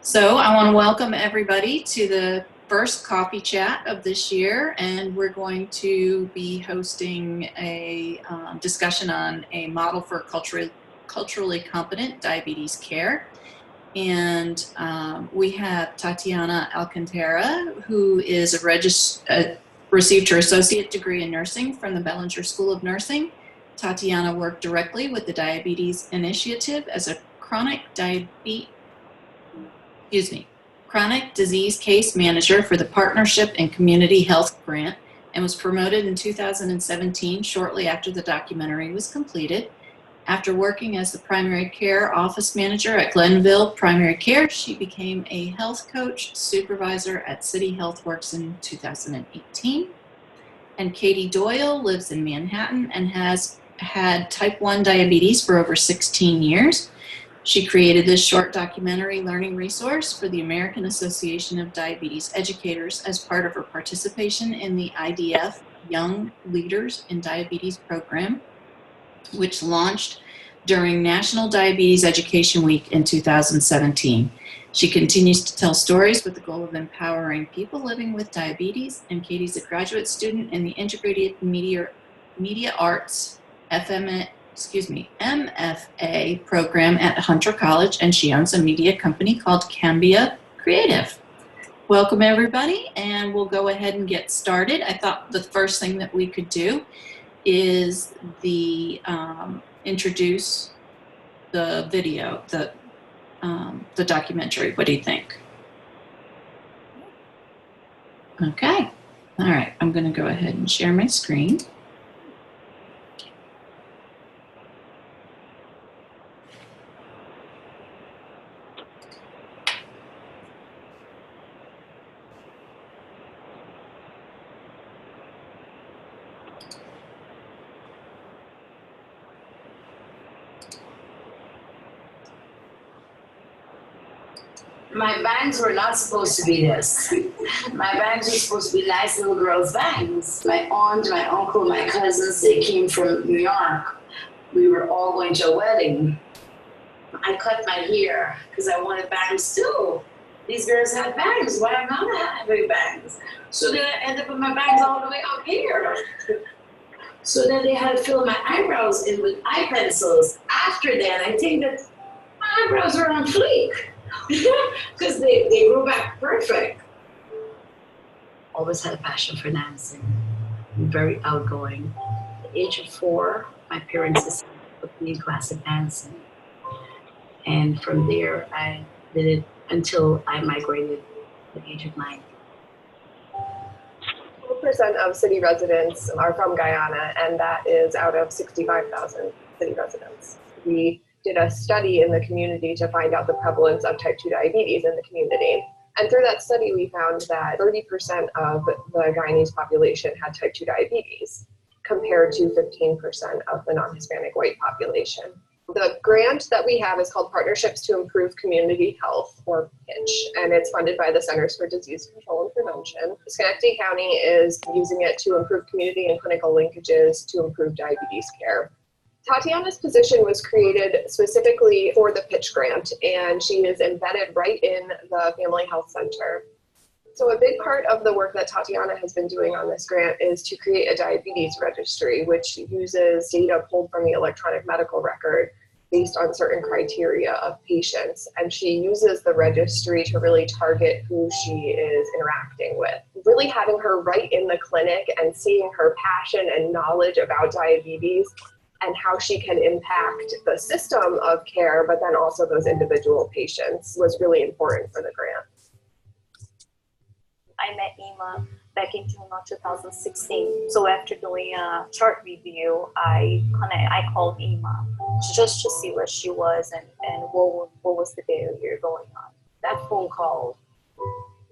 So I want to welcome everybody to the first coffee chat of this year, and we're going to be hosting a discussion on a model for culturally competent diabetes care. And we have Tatiana Alcantara, who is received her associate degree in nursing from the Bellinger School of Nursing. Tatiana worked directly with the Diabetes Initiative as a chronic disease case manager for the Partnership and Community Health Grant, and was promoted in 2017 shortly after the documentary was completed. After working as the primary care office manager at Glenville Primary Care, she became a health coach supervisor at City HealthWorks in 2018. And Katie Doyle lives in Manhattan and has had type 1 diabetes for over 16 years. She created this short documentary learning resource for the American Association of Diabetes Educators as part of her participation in the IDF Young Leaders in Diabetes program, which launched during National Diabetes Education Week in 2017. She continues to tell stories with the goal of empowering people living with diabetes, and Katie's a graduate student in the Integrated Media Arts MFA program at Hunter College, and she owns a media company called Cambia Creative. Welcome everybody, and we'll go ahead and get started. I thought the first thing that we could do is introduce the video, the documentary. What do you think? Okay, all right, I'm going to go ahead and share my screen. My bangs were not supposed to be this. My bangs were supposed to be nice little girls' bangs. My aunt, my uncle, my cousins, they came from New York. We were all going to a wedding. I cut my hair because I wanted bangs too. These girls had bangs. Why am I not having bangs? So then I ended up with my bangs all the way up here. So then they had to fill my eyebrows in with eye pencils. After that, I think that my eyebrows were on fleek. Because they grew back perfect. Always had a passion for dancing. Very outgoing. At the age of 4, my parents put me in classic dancing. And from there, I did it until I migrated at the age of 9. 12% of city residents are from Guyana, and that is out of 65,000 city residents. We did a study in the community to find out the prevalence of type 2 diabetes in the community. And through that study, we found that 30% of the Guyanese population had type 2 diabetes, compared to 15% of the non-Hispanic white population. The grant that we have is called Partnerships to Improve Community Health, or PITCH, and it's funded by the Centers for Disease Control and Prevention. Schenectady County is using it to improve community and clinical linkages to improve diabetes care. Tatiana's position was created specifically for the PITCH grant, and she is embedded right in the Family Health Center. So a big part of the work that Tatiana has been doing on this grant is to create a diabetes registry, which uses data pulled from the electronic medical record based on certain criteria of patients. And she uses the registry to really target who she is interacting with. Really having her right in the clinic and seeing her passion and knowledge about diabetes and how she can impact the system of care, but then also those individual patients, was really important for the grant. I met Ima back in June of 2016. So after doing a chart review, I called Ima just to see where she was and what was the failure going on. That phone call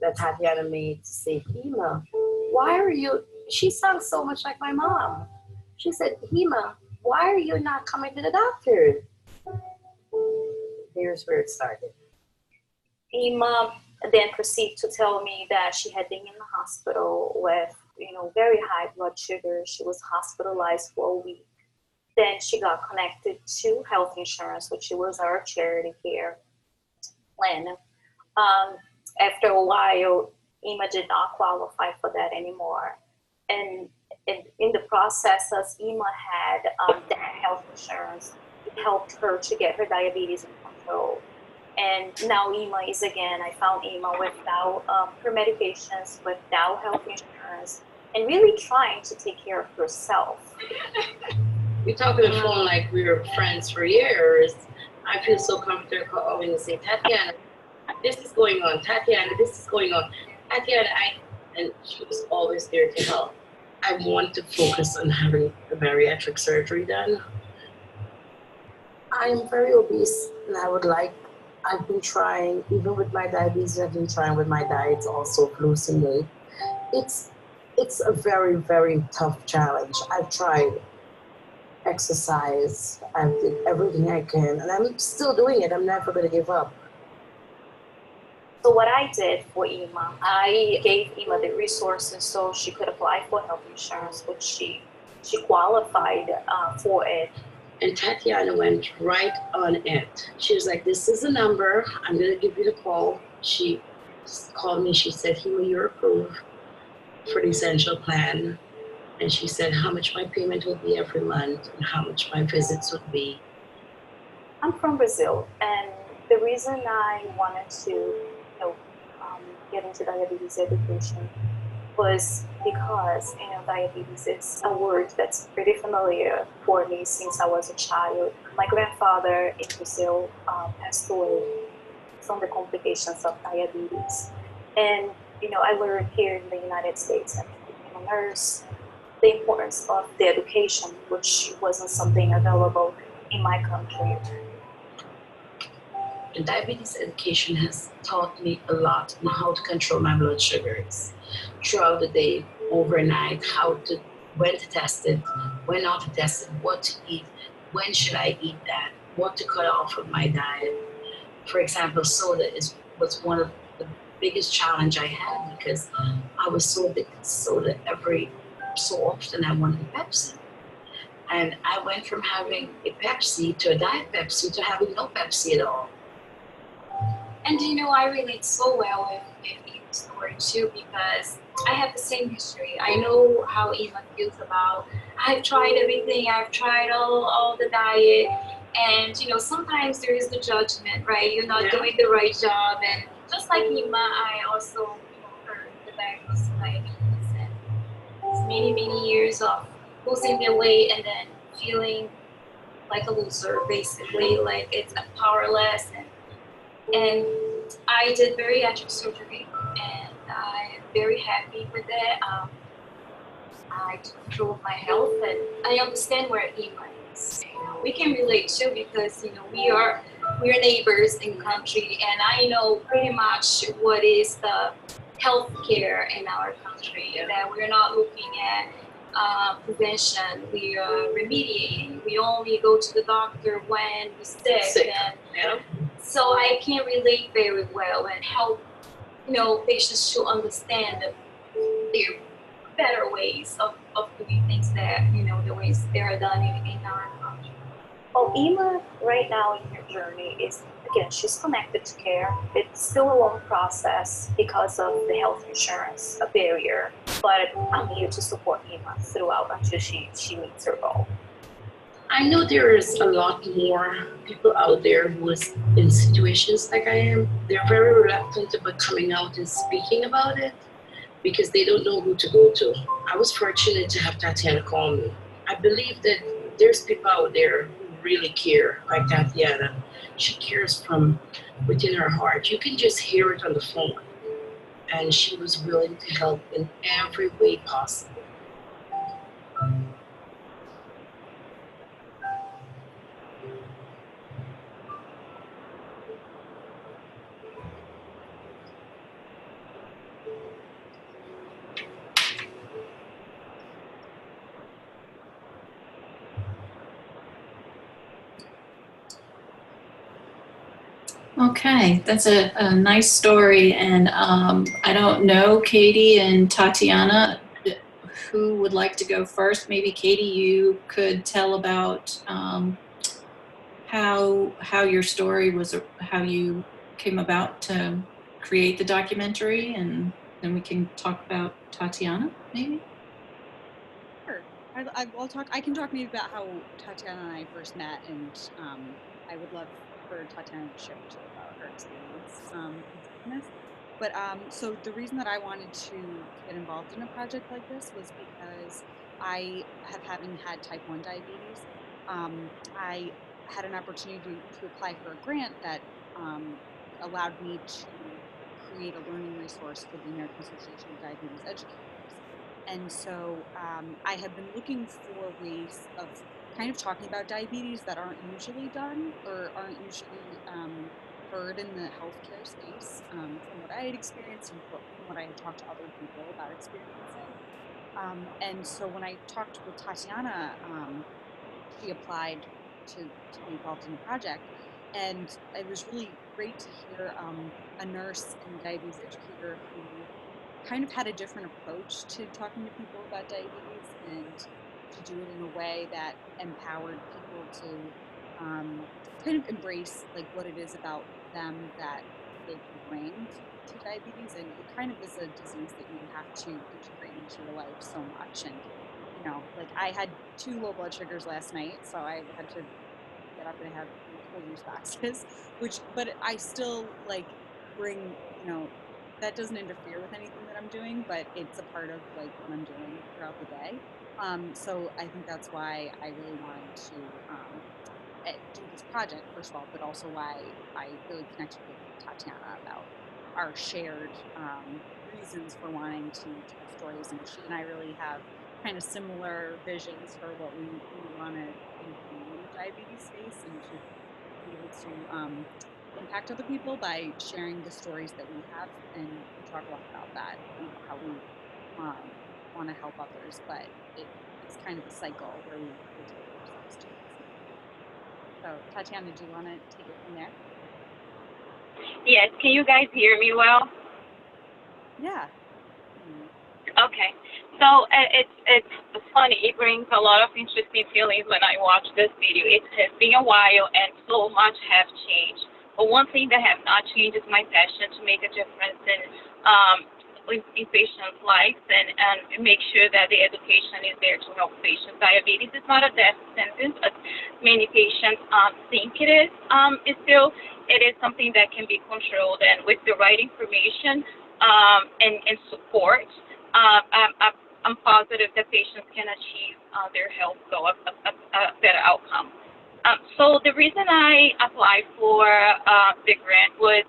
that Tatiana made to say, Ima, why are you, she sounds so much like my mom. She said, Ima, why are you not coming to the doctor? Here's where it started. Ima then proceeded to tell me that she had been in the hospital with, very high blood sugar. She was hospitalized for a week. Then she got connected to health insurance, which was our charity care plan. After a while, Ima did not qualify for that anymore. And in the process, as Ima had that health insurance, it helped her to get her diabetes in control. And now Ima is again, I found Ima without her medications, without health insurance, and really trying to take care of herself. We talk on the phone like we were friends for years. I feel so comfortable calling and say, Tatiana, this is going on. Tatiana, this is going on. Tatiana, and she was always there to help. I want to focus on having a bariatric surgery done. I'm very obese, and I've been trying, even with my diabetes, I've been trying with my diets also of losing weight. It's a very, very tough challenge. I've tried exercise, I did everything I can, and I'm still doing it. I'm never going to give up. So what I did for Ima, I gave Ima the resources so she could apply for health insurance, which she qualified for it. And Tatiana went right on it. She was like, this is the number. I'm going to give you the call. She called me. She said, Hima, you're approved for the essential plan. And she said how much my payment would be every month and how much my visits would be. I'm from Brazil, and the reason I wanted to get into diabetes education was because diabetes is a word that's pretty familiar for me since I was a child. My grandfather in Brazil passed away from the complications of diabetes, and I learned here in the United States and became a nurse the importance of the education, which wasn't something available in my country. And diabetes education has taught me a lot on how to control my blood sugars throughout the day, overnight, when to test it, when not to test it, what to eat, when should I eat that, what to cut off of my diet. For example, soda was one of the biggest challenge I had because I was so addicted to soda. Every so often I wanted a Pepsi. And I went from having a Pepsi to a Diet Pepsi to having no Pepsi at all. And I relate so well with Ima's story too, because I have the same history. I know how Ima feels about, I've tried everything, I've tried all the diet, and sometimes there is the judgment, right? You're not doing the right job, and just like Ima, I also heard the diagnosis of diabetes, and it's many years of losing their weight and then feeling like a loser, basically, like it's powerless. And I did bariatric surgery, and I'm very happy with it. I took control of my health, and I understand where Ima is. We can relate too because we are neighbors in the country, and I know pretty much what is the health care in our country. That we're not looking at prevention, we are remediating. We only go to the doctor when we're sick. And so I can relate very well and help, patients to understand their better ways of doing things that, the ways they are done in our country. Well, Ima right now in her journey is, again, she's connected to care. It's still a long process because of the health insurance, a barrier. But I'm here to support Ima throughout until she meets her goal. I know there is a lot more people out there who is in situations like I am. They're very reluctant about coming out and speaking about it because they don't know who to go to. I was fortunate to have Tatiana call me. I believe that there's people out there who really care, like Tatiana. She cares from within her heart. You can just hear it on the phone. And she was willing to help in every way possible. Okay, that's a nice story. And I don't know, Katie and Tatiana, who would like to go first? Maybe Katie, you could tell about how your story was, how you came about to create the documentary, and then we can talk about Tatiana, maybe? Sure. I can talk maybe about how Tatiana and I first met, and I would love for Tatiana to share too about her experience in this. But so the reason that I wanted to get involved in a project like this was because I have having had type 1 diabetes. I had an opportunity to apply for a grant that allowed me to create a learning resource for the American Association of Diabetes Educators. And so I have been looking for ways of kind of talking about diabetes that aren't usually done or aren't usually heard in the healthcare space from what I had experienced and from what I had talked to other people about experiencing. And so when I talked with Tatiana, she applied to be involved in the project. And it was really great to hear a nurse and diabetes educator who kind of had a different approach to talking to people about diabetes and to do it in a way that empowered people to kind of embrace like what it is about them that they can bring to diabetes. And it kind of is a disease that you have to integrate into your life so much. And you know, like I had 2 low blood sugars last night, so I had to get up and have multiple juice boxes, but I still like bring, you know, that doesn't interfere with anything that I'm doing, but it's a part of like what I'm doing throughout the day. So I think that's why I really wanted to do this project, first of all, but also why I really connected with Tatiana about our shared reasons for wanting to tell stories. And she and I really have kind of similar visions for what we want to include in the diabetes space and to be able to impact other people by sharing the stories that we have. And we talk a lot about that, you know, how we want to help others, but it's kind of a cycle where we take ourselves to. So Tatiana, do you want to take it from there? Yes, can you guys hear me well? Yeah. Okay. So it's funny. It brings a lot of interesting feelings when I watch this video. It has been a while and so much have changed. But one thing that have not changed is my passion to make a difference in patients' lives and make sure that the education is there to help patients. Diabetes is not a death sentence, as many patients think it is. It is something that can be controlled, and with the right information and support, I'm positive that patients can achieve their health goal, a better outcome. So the reason I applied for the grant was,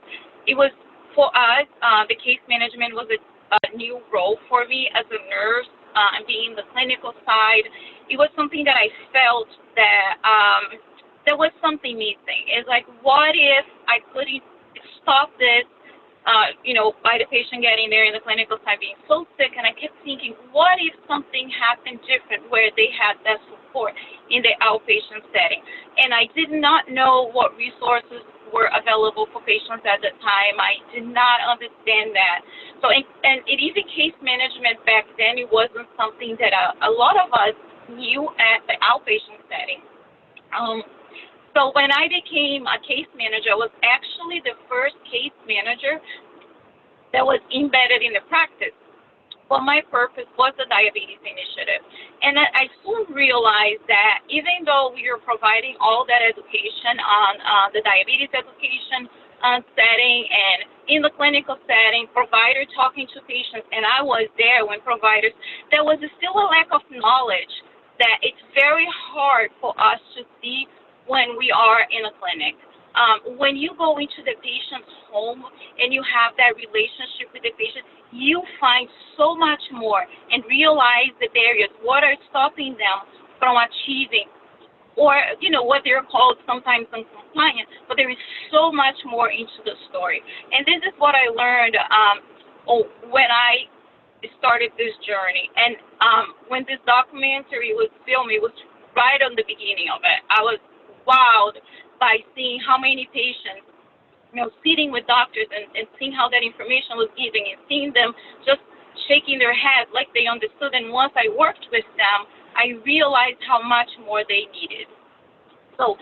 it was for us, the case management was a new role for me as a nurse, and being the clinical side. It was something that I felt that there was something missing. It's like, what if I couldn't stop this, by the patient getting there in the clinical side being so sick, and I kept thinking, what if something happened different where they had that support in the outpatient setting? And I did not know what resources were available for patients at the time. I did not understand that. So, and even case management back then, it wasn't something that a lot of us knew at the outpatient setting. So when I became a case manager, I was actually the first case manager that was embedded in the practice. But my purpose was the diabetes initiative. And I soon realized that even though we were providing all that education on the diabetes education setting and in the clinical setting, provider talking to patients, and I was there when providers, there was still a lack of knowledge that it's very hard for us to see when we are in a clinic. When you go into the patient's home and you have that relationship with the patient, you find so much more and realize the barriers, what are stopping them from achieving, or, what they're called sometimes uncompliant, but there is so much more into the story. And this is what I learned when I started this journey. And when this documentary was filmed, it was right on the beginning of it. I was wowed by seeing how many patients, sitting with doctors and seeing how that information was given and seeing them just shaking their heads like they understood. And once I worked with them, I realized how much more they needed. So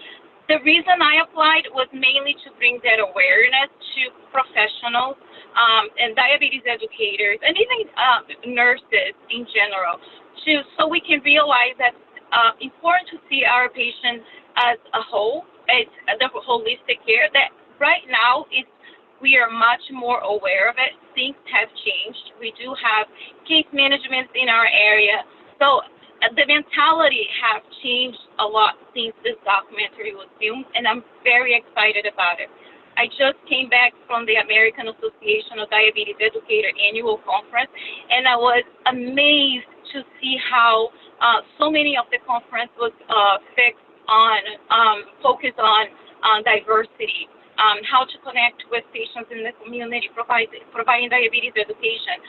the reason I applied was mainly to bring that awareness to professionals and diabetes educators, and even nurses in general, so we can realize that important to see our patients as a whole, as the holistic care. That right now we are much more aware of it. Things have changed. We do have case management in our area, so the mentality has changed a lot since this documentary was filmed, and I'm very excited about it. I just came back from the American Association of Diabetes Educator annual conference, and I was amazed to see how so many of the conference was focused on diversity, how to connect with patients in the community, providing diabetes education.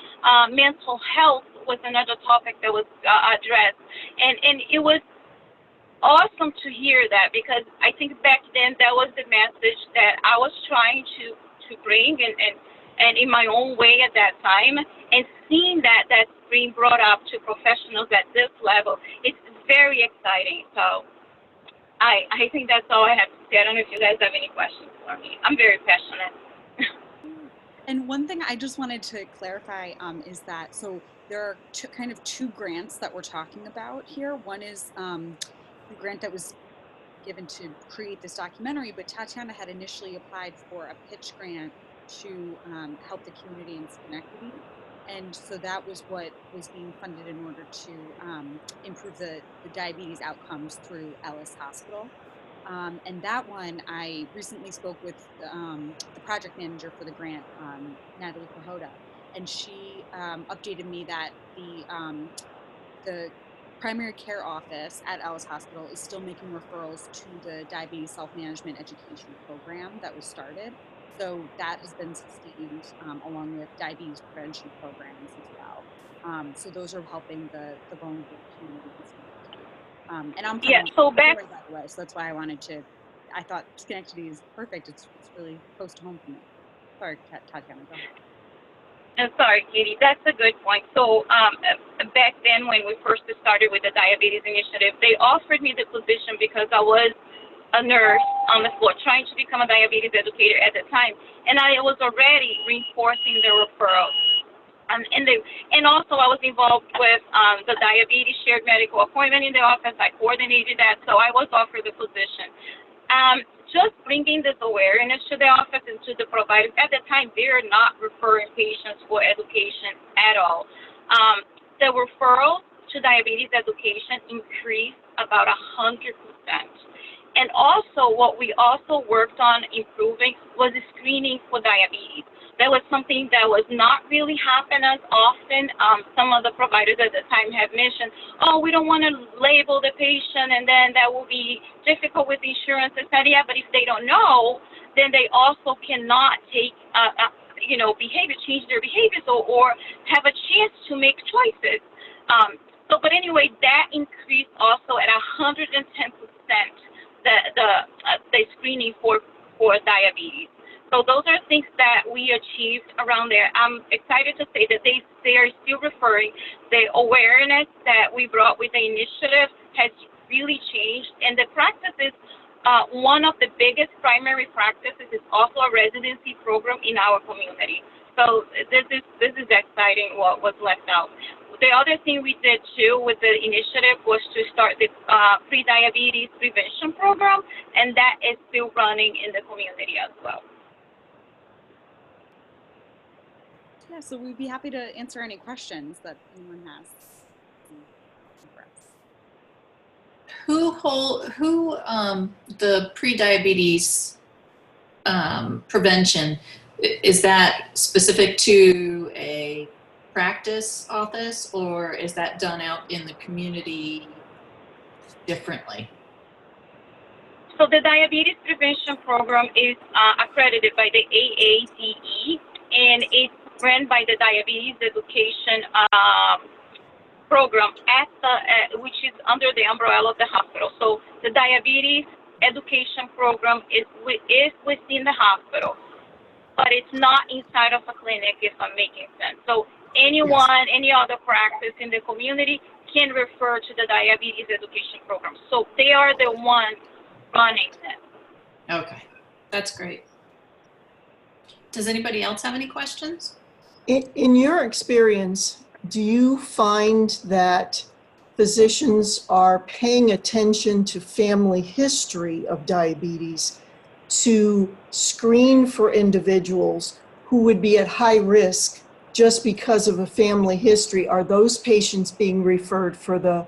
Mental health was another topic that was addressed, and it was awesome to hear that, because I think back then that was the message that I was trying to bring and in my own way at that time, and seeing that's being brought up to professionals at this level, it's very exciting. So I think that's all I have to say. I don't know if you guys have any questions for me. I'm very passionate. And one thing I just wanted to clarify is that, so there are two grants that we're talking about here. One is the grant that was given to create this documentary, but Tatiana had initially applied for a pitch grant to help the community in Schenectady. And so that was what was being funded in order to improve the diabetes outcomes through Ellis Hospital. And that one, I recently spoke with the project manager for the grant, Natalie Pajota, and she updated me that the primary care office at Ellis Hospital is still making referrals to the diabetes self-management education program that was started. So that has been sustained along with diabetes prevention programs as well. So those are helping the vulnerable communities. And I'm from Florida, by the way, so that's why I thought Schenectady is perfect. It's really close to home for me. Sorry, Tatiana, go ahead. Sorry, Katie, that's a good point. So back then when we first started with the diabetes initiative, they offered me the position because I was a nurse on the floor trying to become a diabetes educator at the time, and I was already reinforcing the referrals. And also I was involved with the diabetes shared medical appointment in the office. I coordinated that, so I was offered the position. Just bringing this awareness to the office and to the providers. At the time, they're not referring patients for education at all. The referrals to diabetes education increased about 100%. And also, what we also worked on improving was the screening for diabetes. That was something that was not really happening as often. Some of the providers at the time have mentioned, oh, we don't want to label the patient, and then that will be difficult with insurance. I said, yeah, but if they don't know, then they also cannot take, change their behaviors or have a chance to make choices. But anyway, that increased also at 110%. The screening for diabetes. So those are things that we achieved around there. I'm excited to say that they are still referring. The awareness that we brought with the initiative has really changed, and the practice is one of the biggest primary practices is also a residency program in our community. So this is exciting what was left out. The other thing we did too with the initiative was to start the pre-diabetes prevention program, and that is still running in the community as well. Yeah, so we'd be happy to answer any questions that anyone has. Who the pre-diabetes prevention, is that specific to a practice office, or is that done out in the community differently? So the diabetes prevention program is accredited by the AADE, and it's run by the diabetes education program which is under the umbrella of the hospital. So the diabetes education program is within the hospital, but it's not inside of a clinic, if I'm making sense. So anyone, any other practice in the community can refer to the diabetes education program. So they are the ones running them. Okay, that's great. Does anybody else have any questions? In your experience, do you find that physicians are paying attention to family history of diabetes to screen for individuals who would be at high risk just because of a family history? Are those patients being referred for the,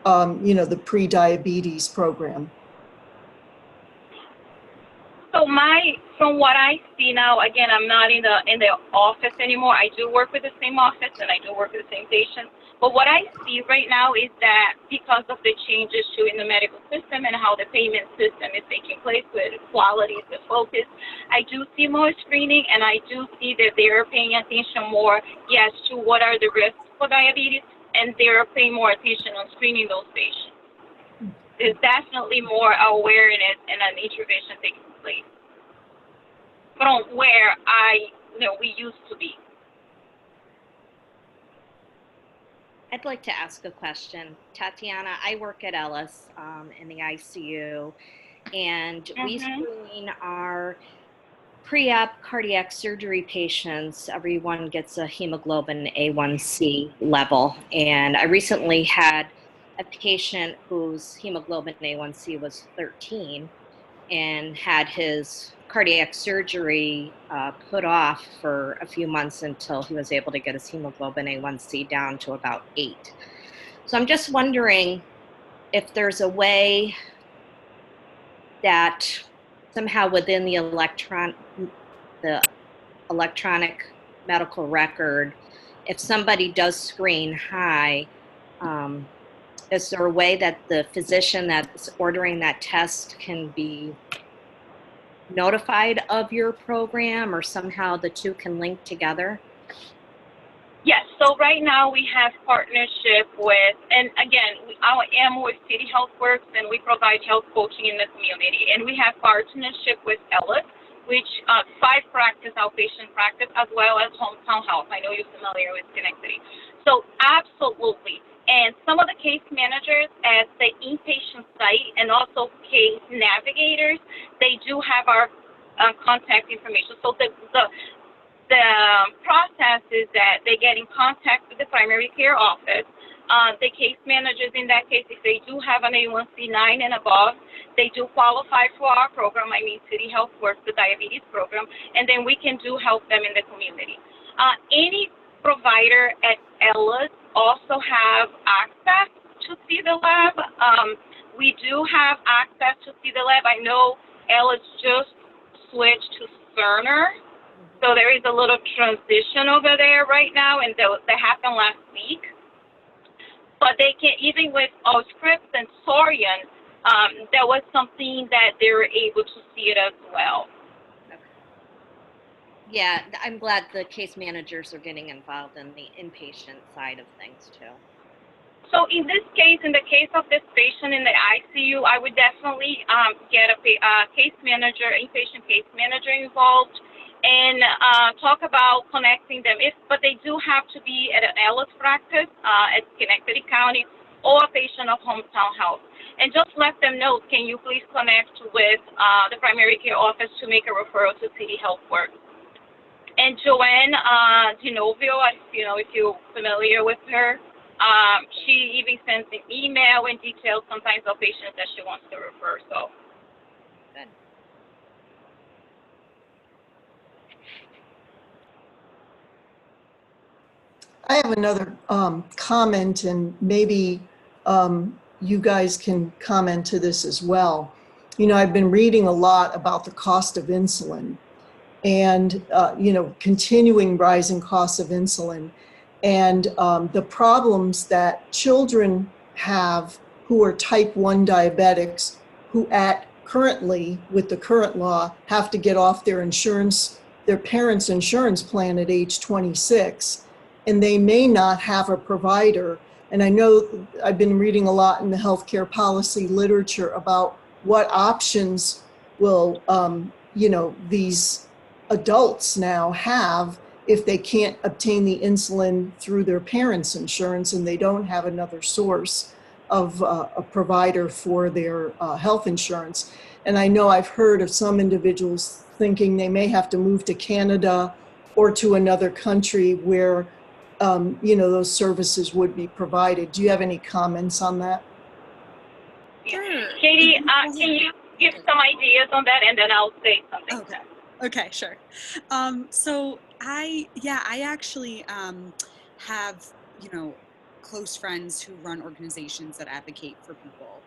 the pre-diabetes program? So from what I see now, again, I'm not in the office anymore. I do work with the same office and I do work with the same patients. But what I see right now is that because of the changes in the medical system and how the payment system is taking place, where the quality is the focus, I do see more screening, and I do see that they are paying attention more, yes, to what are the risks for diabetes, and they are paying more attention on screening those patients. There's definitely more awareness and an intervention taking place from where we used to be. I'd like to ask a question. Tatiana, I work at Ellis in the ICU, and we screen our pre-op cardiac surgery patients. Everyone gets a hemoglobin A1C level, and I recently had a patient whose hemoglobin A1C was 13 and had his cardiac surgery put off for a few months until he was able to get his hemoglobin A1C down to about 8. So I'm just wondering if there's a way that somehow within the electronic medical record, if somebody does screen high, is there a way that the physician that's ordering that test can be notified of your program, or somehow the two can link together? Yes, so right now we have partnership with, and again, I am with City Health Works, and we provide health coaching in the community. And we have partnership with Ellis, which 5 practice, outpatient practice, as well as Hometown Health. I know you're familiar with Schenectady. So absolutely. And some of the case managers at the inpatient site and also case navigators, they do have our contact information. So the process is that they get in contact with the primary care office. The case managers in that case, if they do have an A1C 9 and above, they do qualify for our program. I mean, City Health Works, the diabetes program, and then we can do help them in the community. Any provider at Ellis also have access to see the lab. We do have access to see the lab. I know Ellis just switched to Cerner, so there is a little transition over there right now, and that happened last week. But they can, even with Allscripts and Sorian, that was something that they were able to see it as well. Yeah, I'm glad the case managers are getting involved in the inpatient side of things too. So in this case, in the case of this patient in the ICU, I would definitely get a case manager, inpatient case manager involved, and talk about connecting them. But they do have to be at an Ellis practice at Schenectady County, or a patient of Hometown Health. And just let them know, can you please connect with the primary care office to make a referral to City Health Works. And Joanne Genovio, if you're familiar with her, she even sends an email and details sometimes of patients that she wants to refer. So good. I have another comment, and maybe you guys can comment to this as well. I've been reading a lot about the cost of insulin and, continuing rising costs of insulin, and the problems that children have who are type 1 diabetics, who currently, with the current law, have to get off their parents' insurance plan at age 26, and they may not have a provider. And I know I've been reading a lot in the healthcare policy literature about what options will, these adults now have if they can't obtain the insulin through their parents' insurance and they don't have another source of a provider for their health insurance. And I know I've heard of some individuals thinking they may have to move to Canada or to another country where, those services would be provided. Do you have any comments on that? Sure. Katie, can you give some ideas on that, and then I'll say something. Okay, sure. So I actually have, close friends who run organizations that advocate for people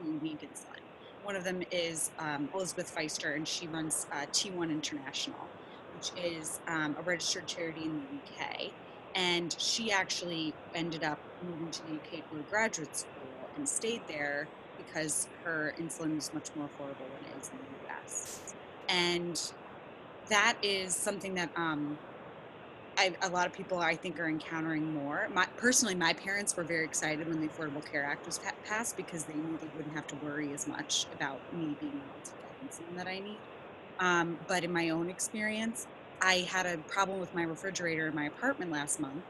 who need insulin. One of them is Elizabeth Feister, and she runs T1 International, which is a registered charity in the UK. And she actually ended up moving to the UK to go to graduate school and stayed there because her insulin was much more affordable than it is in the US. And that is something that a lot of people, I think, are encountering more. Personally, my parents were very excited when the Affordable Care Act was passed because they knew they wouldn't have to worry as much about me being able to get insulin that I need. But in my own experience, I had a problem with my refrigerator in my apartment last month,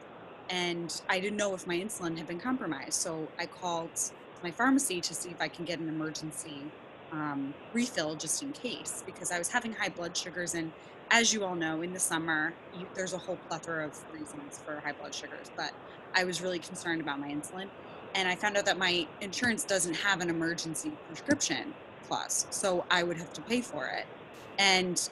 and I didn't know if my insulin had been compromised. So I called my pharmacy to see if I can get an emergency refill just in case, because I was having high blood sugars. And as you all know, in the summer, there's a whole plethora of reasons for high blood sugars, but I was really concerned about my insulin. And I found out that my insurance doesn't have an emergency prescription clause, so I would have to pay for it. And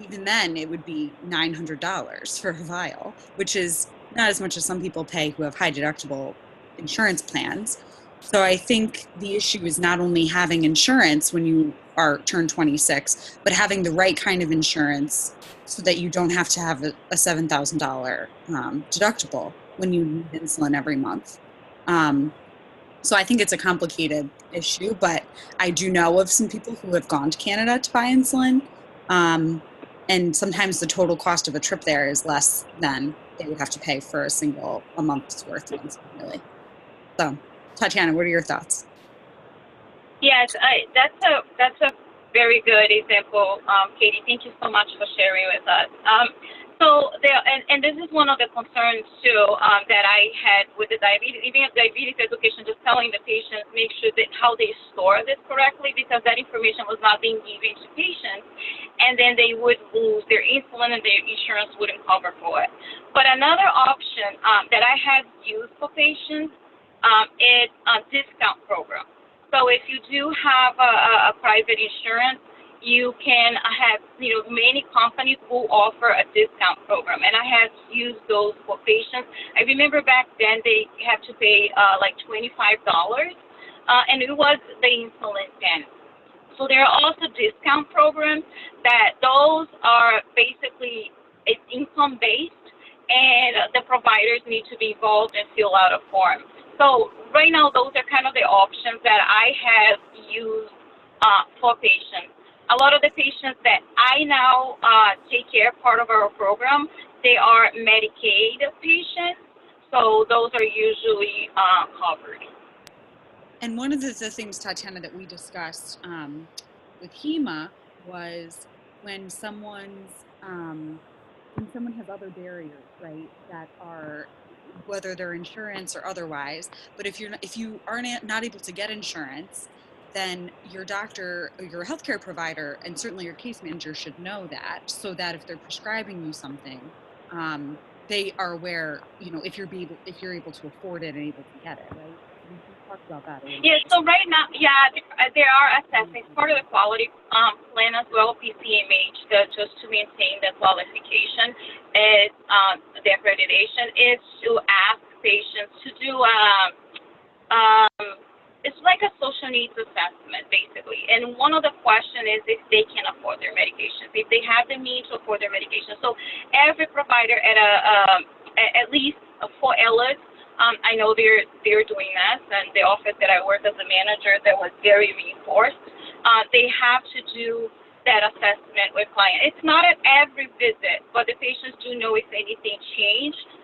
even then, it would be $900 for a vial, which is not as much as some people pay who have high deductible insurance plans. So I think the issue is not only having insurance when you turn 26, but having the right kind of insurance so that you don't have to have a $7,000 deductible when you need insulin every month. So I think it's a complicated issue, but I do know of some people who have gone to Canada to buy insulin. And sometimes the total cost of a trip there is less than they would have to pay for a month's worth of insulin, really. So, Tatiana, what are your thoughts? Yes, that's a very good example, Katie. Thank you so much for sharing with us. So there, and this is one of the concerns too that I had with the diabetes, even diabetes education, just telling the patients make sure that how they store this correctly, because that information was not being given to patients, and then they would lose their insulin and their insurance wouldn't cover for it. But another option that I have used for patients is a discount program. So if you do have a private insurance, you can have, many companies will offer a discount program, and I have used those for patients. I remember back then they had to pay like $25, and it was the insulin pen. So there are also discount programs that those are basically it's income based, and the providers need to be involved and fill out a form. So right now, those are kind of the options that I have used for patients. A lot of the patients that I now take care of, part of our program, they are Medicaid patients, so those are usually covered. And one of the things, Tatiana, that we discussed with HEMA was when someone has other barriers, right, that are whether they're insurance or otherwise. But if you are not able to get insurance, then your doctor or your healthcare provider, and certainly your case manager, should know that, so that if they're prescribing you something, they are aware. If you're able to afford it and able to get it, right? We talked about that. Yeah. So right now, there are assessments. Part of the quality plan as well, PCMH, just to maintain the qualification, is the accreditation is to ask patients to do it's like a social needs assessment, basically. And one of the questions is if they can afford their medications, if they have the means to afford their medications. So every provider at least for Ellis, I know they're doing this, and the office that I work as a manager that was very reinforced. They have to do that assessment with clients. It's not at every visit, but the patients do know if anything changed.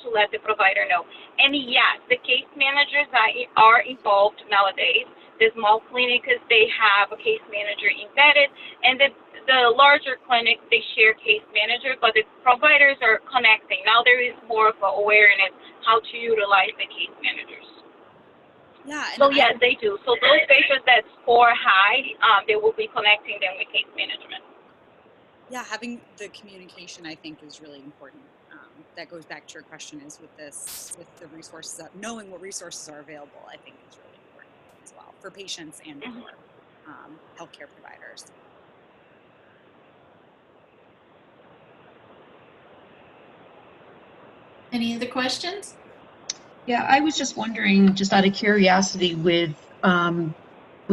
To let the provider know. And yes, the case managers are involved nowadays. The small clinics, they have a case manager embedded, and the larger clinics, they share case manager, but the providers are connecting. Now there is more of an awareness how to utilize the case managers. Yeah. So yes, they do. So those patients that score high, they will be connecting them with case management. Yeah, having the communication, I think, is really important. That goes back to your question is with the resources, knowing what resources are available, I think is really important as well for patients and for healthcare providers. Any other questions? Yeah, I was just wondering, just out of curiosity, with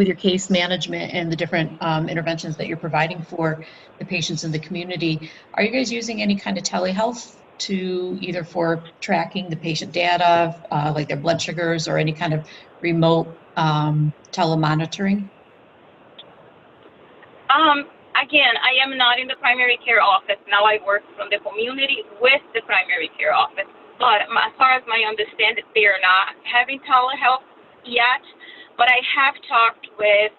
your case management and the different interventions that you're providing for the patients in the community, are you guys using any kind of telehealth to either for tracking the patient data, like their blood sugars, or any kind of remote telemonitoring? Again, I am not in the primary care office. Now I work from the community with the primary care office. But as far as my understanding, they are not having telehealth yet. But I have talked with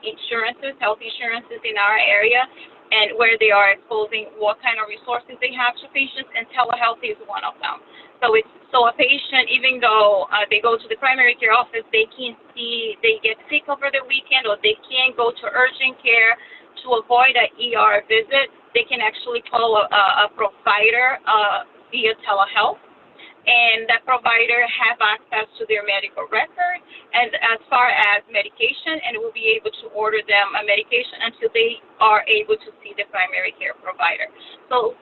insurances, health insurances in our area, and where they are exposing what kind of resources they have to patients, and telehealth is one of them. So a patient, even though they go to the primary care office, they can see they get sick over the weekend, or they can't go to urgent care to avoid an ER visit, they can actually call a provider via telehealth. And that provider have access to their medical record and as far as medication, and will be able to order them a medication until they are able to see the primary care provider. So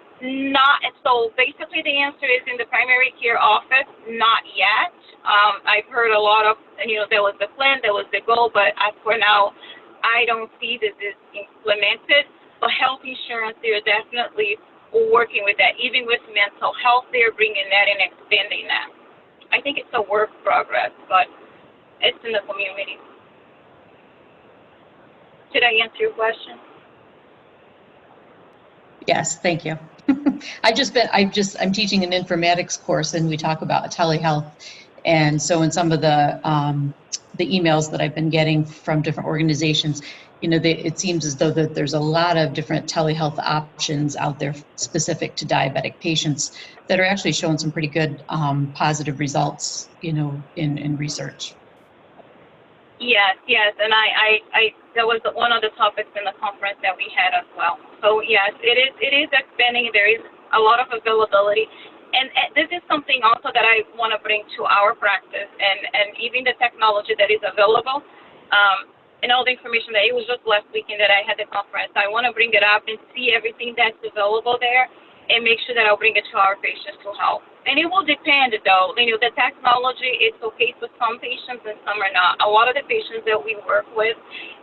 basically the answer is in the primary care office, not yet. I've heard a lot of, there was the plan, there was the goal, but as for now, I don't see this is implemented. But health insurance, they're definitely working with that. Even with mental health, they're bringing that and expanding that. I think it's a work progress, but it's in the community. Did I answer your question? Yes, thank you. I'm teaching an informatics course, and we talk about telehealth. And so in some of the emails that I've been getting from different organizations, it seems as though that there's a lot of different telehealth options out there specific to diabetic patients that are actually showing some pretty good positive results, in research. Yes, and I that was one of the topics in the conference that we had as well. So yes, it is expanding. There is a lot of availability. And this is something also that I want to bring to our practice, and even the technology that is available, and all the information that it was just last weekend that I had the conference. I want to bring it up and see everything that's available there, and make sure that I'll bring it to our patients to help. And it will depend, though. The technology, it's okay for some patients and some are not. A lot of the patients that we work with,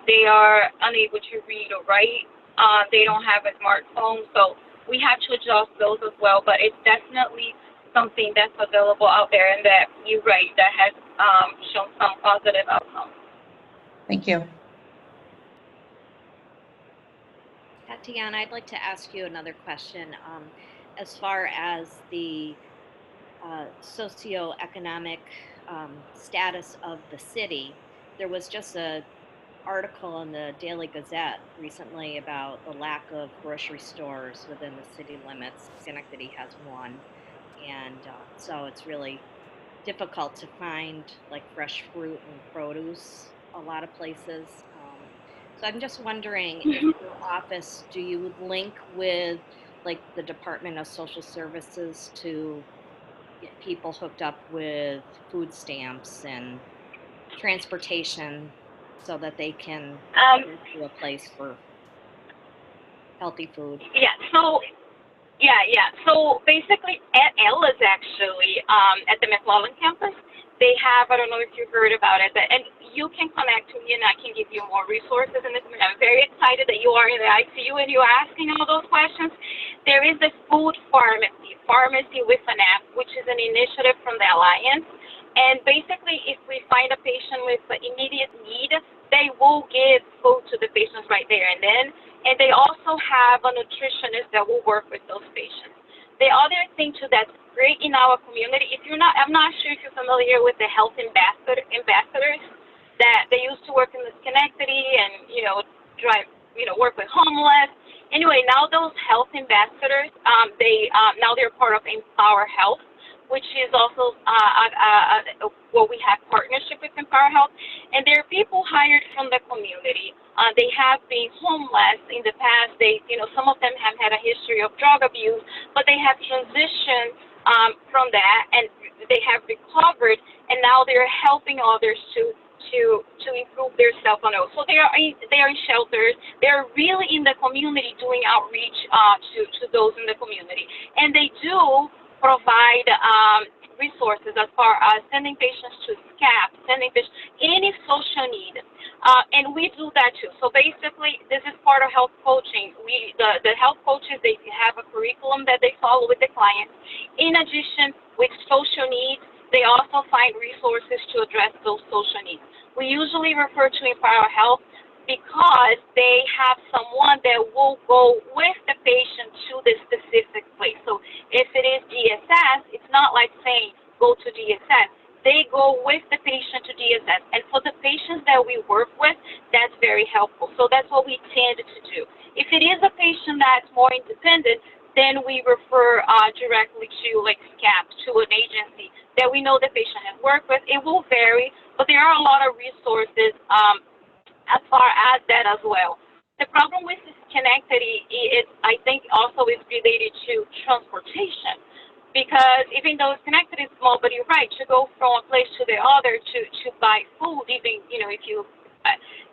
they are unable to read or write. They don't have a smartphone, so we have to adjust those as well. But it's definitely something that's available out there, and that you're right, that has shown some positive outcomes. Thank you. Tatiana, I'd like to ask you another question. As far as the socioeconomic status of the city, there was just an article in the Daily Gazette recently about the lack of grocery stores within the city limits. Schenectady has one, and so it's really difficult to find like fresh fruit and produce a lot of places. So I'm just wondering, in your office, do you link with like the Department of Social Services to get people hooked up with food stamps and transportation so that they can go to a place for healthy food? So basically at Ella's actually, at the McClellan campus, they have, I don't know if you've heard about it, and you can connect to me and I can give you more resources in this. I'm very excited that you are in the ICU and you're asking all those questions. There is the food pharmacy with an app, which is an initiative from the Alliance. And basically, if we find a patient with immediate need, they will give food to the patients right there and then. And they also have a nutritionist that will work with those patients. The other thing too that's great in our community, I'm not sure if you're familiar with the health ambassadors that they used to work in the Schenectady and work with homeless. Anyway, now those health ambassadors, now they're part of Empower Health, which is also where we have partnership with Empower Health. And there are people hired from the community. They have been homeless in the past. Some of them have had a history of drug abuse, but they have transitioned from that, and they have recovered, and now they're helping others to improve their self on own. So they are in shelters. They're really in the community doing outreach to those in the community, and they do provide resources as far as sending patients to SCAP, sending patients any social need, and we do that too. So basically, this is part of health coaching. The health coaches, they have a curriculum that they follow with the clients. In addition, with social needs, they also find resources to address those social needs. We usually refer to Empower Health because they have someone that will go with the patient to the specific place. So if it is DSS, it's not like saying go to DSS. They go with the patient to DSS. And for the patients that we work with, that's very helpful. So that's what we tend to do. If it is a patient that's more independent, then we refer directly to like SCAP, to an agency that we know the patient has worked with. It will vary, but there are a lot of resources as far as that as well. The problem with Schenectady is, I think, also is related to transportation, because even though Schenectady is small, but you're right, to go from a place to the other to buy food, even if you,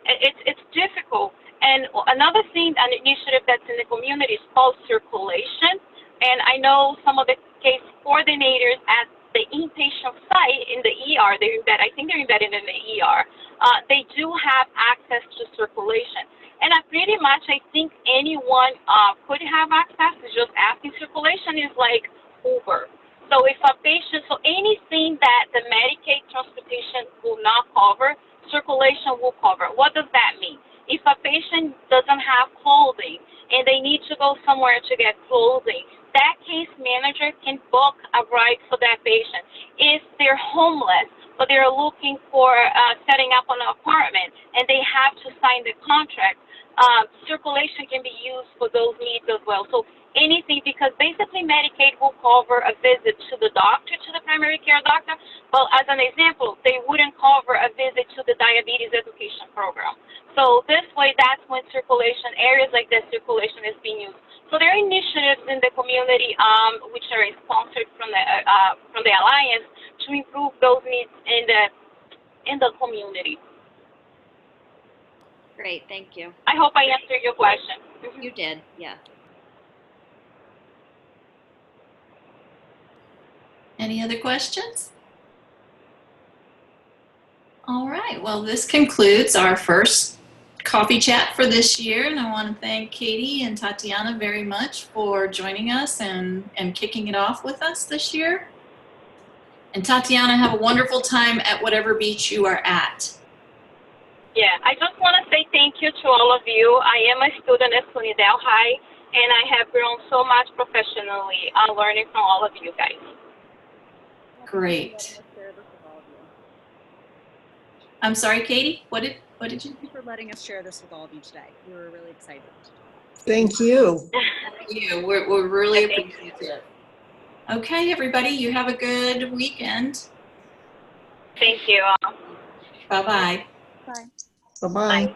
it's difficult. And another thing, an initiative that's in the community is called Circulation, and I know some of the case coordinators at the inpatient site in the ER, I think they're embedded in the ER. They do have access to Circulation. And pretty much, I think anyone could have access. It's just asking. Circulation is like Uber. So if a patient, so anything that the Medicaid transportation will not cover, Circulation will cover. What does that mean? If a patient doesn't have clothing and they need to go somewhere to get clothing, that case manager can book a ride for that patient. If they're homeless, but they're looking for setting up an apartment and they have to sign the contract, Circulation can be used for those needs as well. So anything, because basically Medicaid will cover a visit to the doctor, to the primary care doctor, but as an example, they wouldn't cover a visit to the diabetes education program. So this way, that's when Circulation, areas like this, Circulation is being used. So there are initiatives in the community which are sponsored from the Alliance to improve those needs in the community. Great, thank you. I hope I answered your question. You did, yeah. Any other questions? All right, well, this concludes our first coffee chat for this year, and I want to thank Katie and Tatiana very much for joining us and kicking it off with us this year. And Tatiana, have a wonderful time at whatever beach you are at. Yeah, I just want to say thank you to all of you. I am a student at SUNY Del High, and I have grown so much professionally learning from all of you guys. Great. I'm sorry, Katie, what did you? Thank you for letting us share this with all of you today. We were really excited. Thank you. Thank you. We're really appreciative. Okay, everybody, you have a good weekend. Thank you. Bye-bye. Bye. Bye-bye.